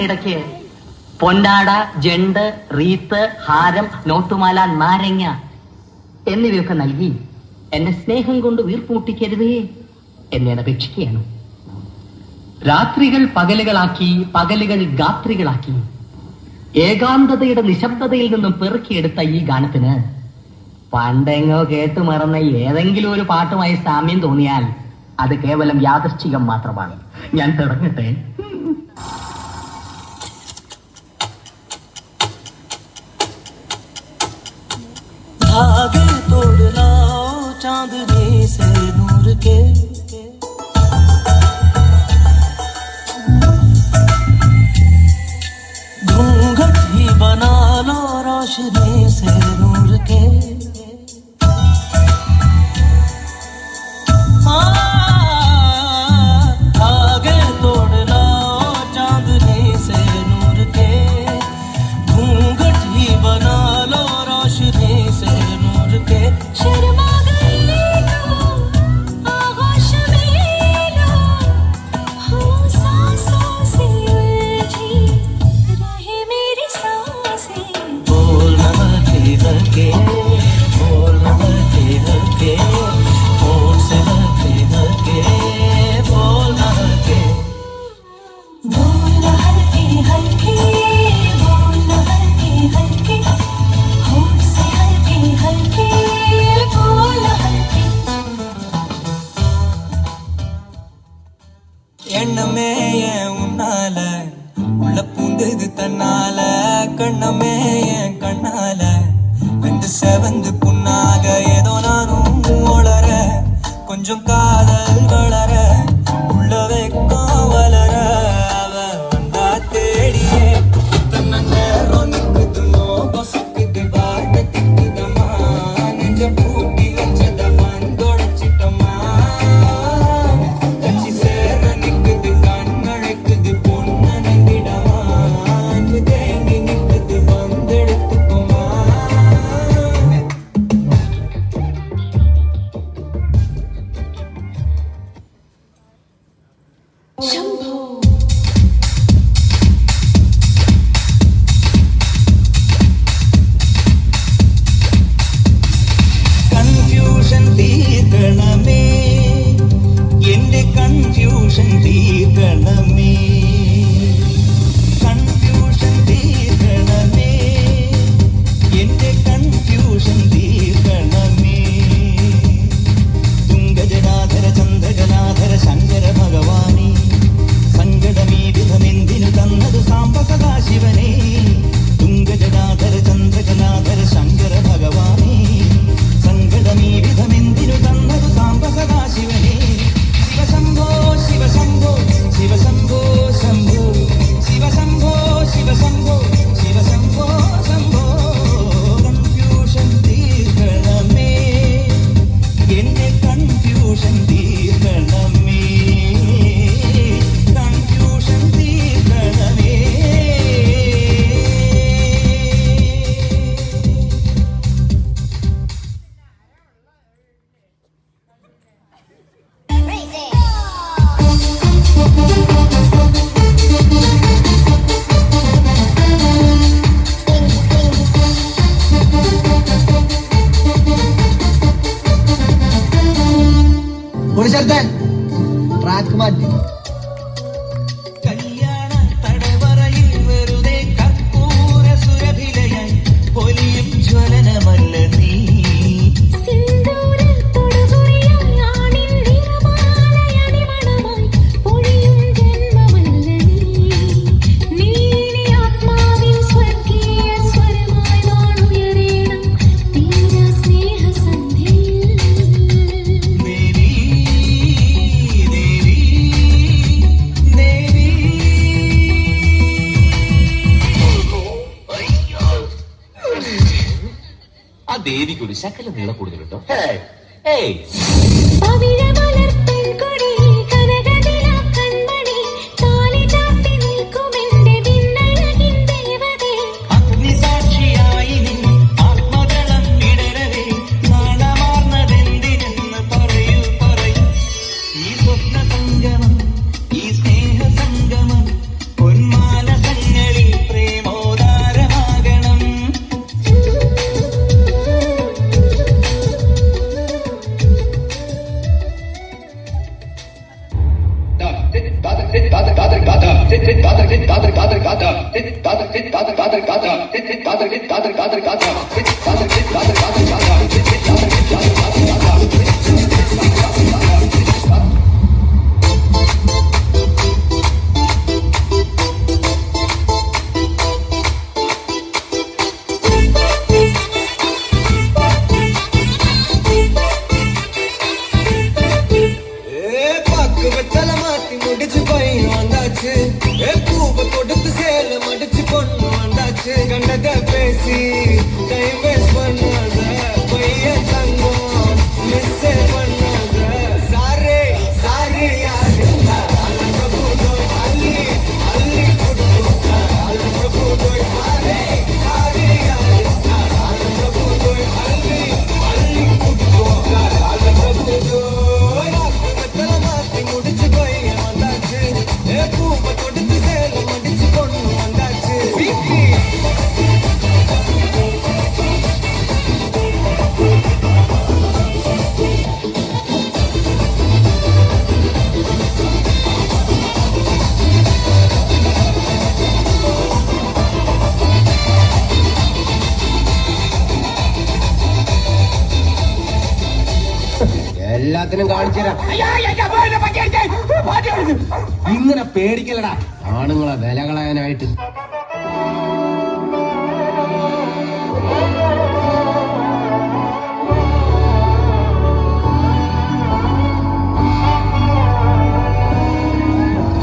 ഇടയ്ക്ക് പൊന്നാട, ജണ്ട്, റീത്ത്, ഹാരം, നോട്ടുമാല, നാരങ്ങ എന്നിവയൊക്കെ നൽകി എന്നെ സ്നേഹം കൊണ്ട് വീർപ്പുമുട്ടിക്കരുതേ എന്നെ അപേക്ഷിക്കുകയാണ്. രാത്രികൾ പകലുകളാക്കി, പകലുകൾ ഗാത്രികളാക്കി, ഏകാന്തതയുടെ നിശബ്ദതയിൽ നിന്നും പെറുക്കിയെടുത്ത ഈ ഗാനത്തിന് പണ്ടെങ്ങോ കേട്ടു മറന്ന ഏതെങ്കിലും ഒരു പാട്ടുമായി സാമ്യം തോന്നിയാൽ അത് കേവലം യാദൃശ്ചികം മാത്രമാണ്. ഞാൻ തുടങ്ങട്ടെ. धागे तोड़ लाओ चांदनी से नूर के, घूंघट ही बना लो रोशनी से नूर के। धागे तोड़ लाओ चांदनी से नूर के, घूंघट ही बना लो रोशनी से नूर के। शर्मा गई तो आगोश में लो, हो सांसों से उलझी रहे मेरी सांसें। बोल न हल्के हल्के, बोल न हल्के हल्के, होठ से हल्के हल्के, बोल न हल्के, बोल न हल्के हल्के, बोल न हल्के हल्के, होठ से हल्के हल्के, बोल न हल्के। எண்ணமே என் உன்னால உள்ள பூந்தது தன்னால, கண்ணமே என் கண்ணால வெந்து செவந்து புண்ணாக ஏதோ நானும் ஒளர, கொஞ்சம் காதல் வளர உள்ள வெக்கம் வளர, அவ வந்தா தேடியே தன்னேரம் நிக்குதுனோ கொசுக்குது வாட திக்குதம்மா, நெஞ்ச பூட்டி வச்சத மந்தொடச்சிட்டம்மா, கட்சி சேர நிக்குது கண்ணழைக்குது பொண்ணு நந்திடமா, அன்பு தேங்கி நிக்குது வந்தெடுத்துக்குமா. शंभो കൺഫ്യൂഷൻ തീർക്കണമേ, എന്റെ കൺഫ്യൂഷൻ തീർക്കണമേ, കൺഫ്യൂഷൻ തീർക്കണമേ, എന്റെ കൺഫ്യൂഷൻ തീർക്കണമേ. തുംഗജനാധര ചന്ദ്രജനാധര ശങ്കര ഭഗവാനേ, സങ്കടമീ വിധമെന്തിനു തന്നതു സാംബ സദാശിവനേ. തുംഗജനാധര ചന്ദ്രജനാധര ശങ്കര ഭഗവാനേ, സങ്കടമീ വിധമെന്തിനു തന്നതു സാംബ സദാശിവനേ. ശിവശംഭോ ശിവശംഭോ ശിവശംഭോ ശംഭോ, ശിവശംഭോ ശിവശംഭോ ശിവശംഭോ ശംഭോ. കൺഫ്യൂഷൻ തീർക്കണമേ, എന്റെ കൺഫ്യൂഷൻ തീർക്കണമേ, കൺഫ്യൂഷൻ തീർക്കണമേ. ട്രാക്ക് മാറ്റി. കല്യാണ തടവറയിൽ വെറുതെ കർപ്പൂര സുരഭിലയായി പൊലിയും ജ്വലനമല്ല നീ. ആ ദേവിക്കൊരു ശകല നീളം കൂടുതലുണ്ടോ? അഗ്നിസാക്ഷിയായി നിൻ ആത്മദളം വിടരവേ, നാണമാർന്നതെന്തിനെന്ന് പറയൂ പറയൂ. ഈ സ്വപ്ന സംഗമം, ഈ സ്നേഹ സംഗമം, പൊന്മാല பக்குவத்தல மாத்தி முடிச்சு பையன் வந்தாச்சு பூவை கொடுத்து சேல மடிச்சு பொண்ணு வந்தாச்சு கண்டத பேசி டைம் வேஸ்ட் பண்ணாத பையன் தங்கம் மிஸ் பண்ணாத சாரே சாரே யாரு பிரபு தோய் அள்ளி அள்ளி கொடுத்தோம் பிரபு தோய் சாரே சாரே யாரு பிரபு தோய் அள்ளி அள்ளி கொடுத்தோம் பிரபு தோய் முடிச்சு பையன் வந்தாச்சு பூவை கொடுத்து சேல மடிச்சு பொண்ணு வந்தாச்சு എല്ലാത്തിനും കാണിച്ചുതരാം ഇങ്ങനെ പേടിക്കലടാ ആണുങ്ങളെ വില കളയാനായിട്ട്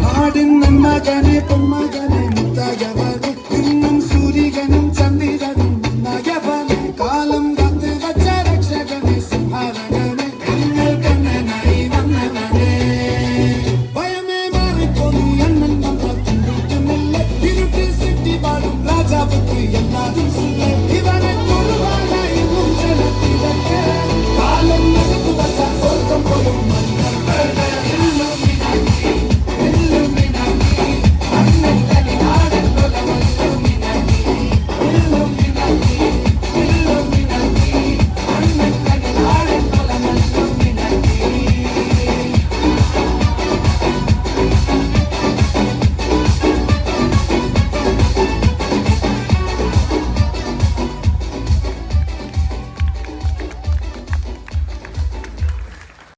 നാടിൻ നന്മകനെ പൊന്മകനെ മുത്തകവൻ